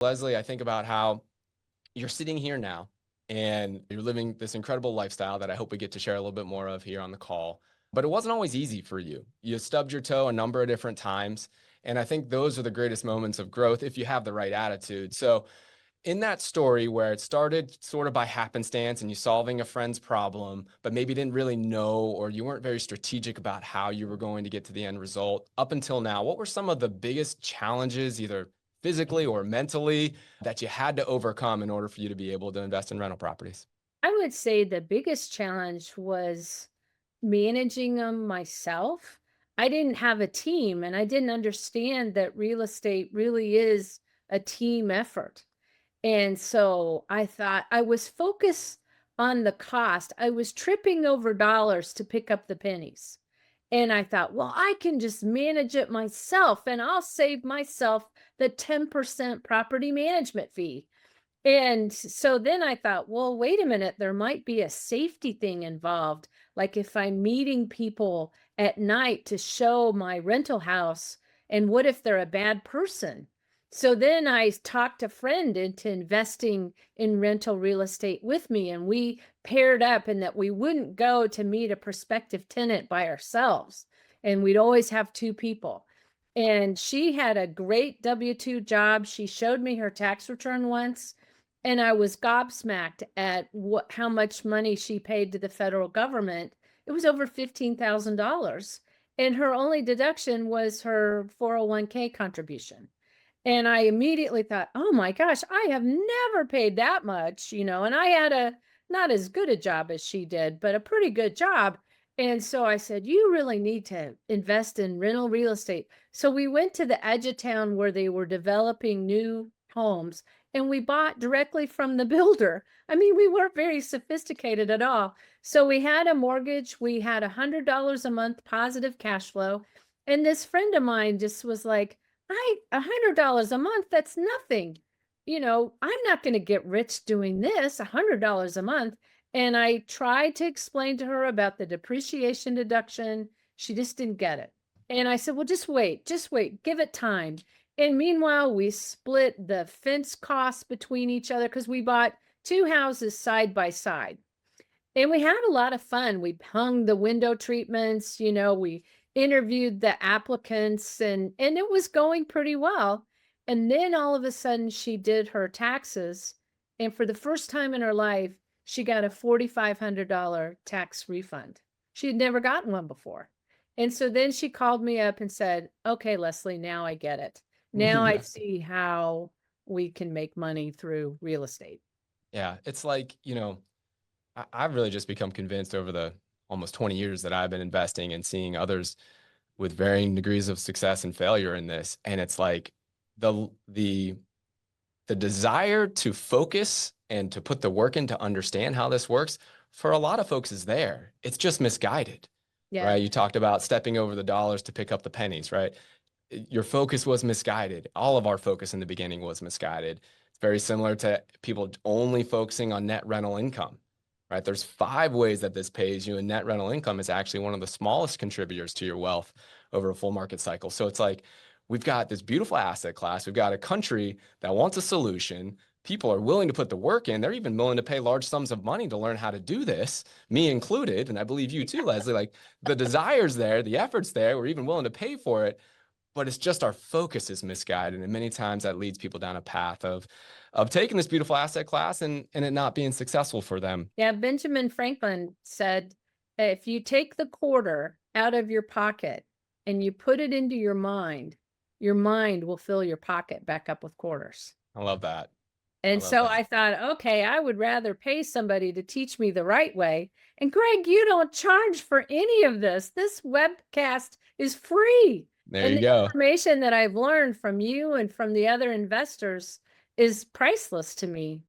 Leslie, I think about how you're sitting here now and you're living this incredible lifestyle that I hope we get to share a little bit more of here on the call. But it wasn't always easy for you. You stubbed your toe a number of different times. And I think those are the greatest moments of growth if you have the right attitude. So, in that story where it started sort of by happenstance and you solving a friend's problem, but maybe didn't really know or you weren't very strategic about how you were going to get to the end result, up until now, what were some of the biggest challenges, either physically or mentally, that you had to overcome in order for you to be able to invest in rental properties? I would say the biggest challenge was managing them myself. I didn't have a team and I didn't understand that real estate really is a team effort. And so I thought I was focused on the cost. I was tripping over dollars to pick up the pennies. And I thought, well, I can just manage it myself and I'll save myself the 10% property management fee. And so then I thought, well, wait a minute, there might be a safety thing involved. Like if I'm meeting people at night to show my rental house, and what if they're a bad person? So then I talked a friend into investing in rental real estate with me, and we paired up in that we wouldn't go to meet a prospective tenant by ourselves, and we'd always have two people. And she had a great W-2 job. She showed me her tax return once and I was gobsmacked at how much money she paid to the federal government. It was over $15,000. And her only deduction was her 401k contribution. And I immediately thought, oh my gosh, I have never paid that much, and I had a not as good a job as she did, but a pretty good job. And so I said, you really need to invest in rental real estate. So we went to the edge of town where they were developing new homes and we bought directly from the builder. I mean, we weren't very sophisticated at all. So we had a mortgage, we had $100 a month positive cash flow. And this friend of mine just was like, $100 a month, that's nothing. I'm not going to get rich doing this, $100 a month. And I tried to explain to her about the depreciation deduction. She just didn't get it. And I said, well, just wait, give it time. And meanwhile, we split the fence costs between each other because we bought two houses side by side. And we had a lot of fun. We hung the window treatments, we interviewed the applicants and it was going pretty well. And then all of a sudden she did her taxes and for the first time in her life, she got a $4,500 tax refund. She had never gotten one before. And so then she called me up and said, "Okay, Leslie, now I get it. Now I Yeah. see how we can make money through real estate." Yeah. It's like, I've really just become convinced over the almost 20 years that I've been investing and seeing others with varying degrees of success and failure in this. And it's like the the desire to focus and to put the work in to understand how this works for a lot of folks is there. It's just misguided, Yeah. right? You talked about stepping over the dollars to pick up the pennies, right? Your focus was misguided. All of our focus in the beginning was misguided. It's very similar to people only focusing on net rental income, right? There's 5 ways that this pays you, and net rental income is actually one of the smallest contributors to your wealth over a full market cycle. So it's like we've got this beautiful asset class. We've got a country that wants a solution. People are willing to put the work in. They're even willing to pay large sums of money to learn how to do this, me included. And I believe you too, Leslie. Like the desire's there, the effort's there. We're even willing to pay for it, but it's just our focus is misguided. And many times that leads people down a path of taking this beautiful asset class and it not being successful for them. Yeah, Benjamin Franklin said, if you take the quarter out of your pocket and you put it into your mind will fill your pocket back up with quarters. I love that. I And love so that. I thought, okay, I would rather pay somebody to teach me the right way. And Greg, you don't charge for any of this. This webcast is free. There And you the go. information that I've learned from you and from the other investors is priceless to me.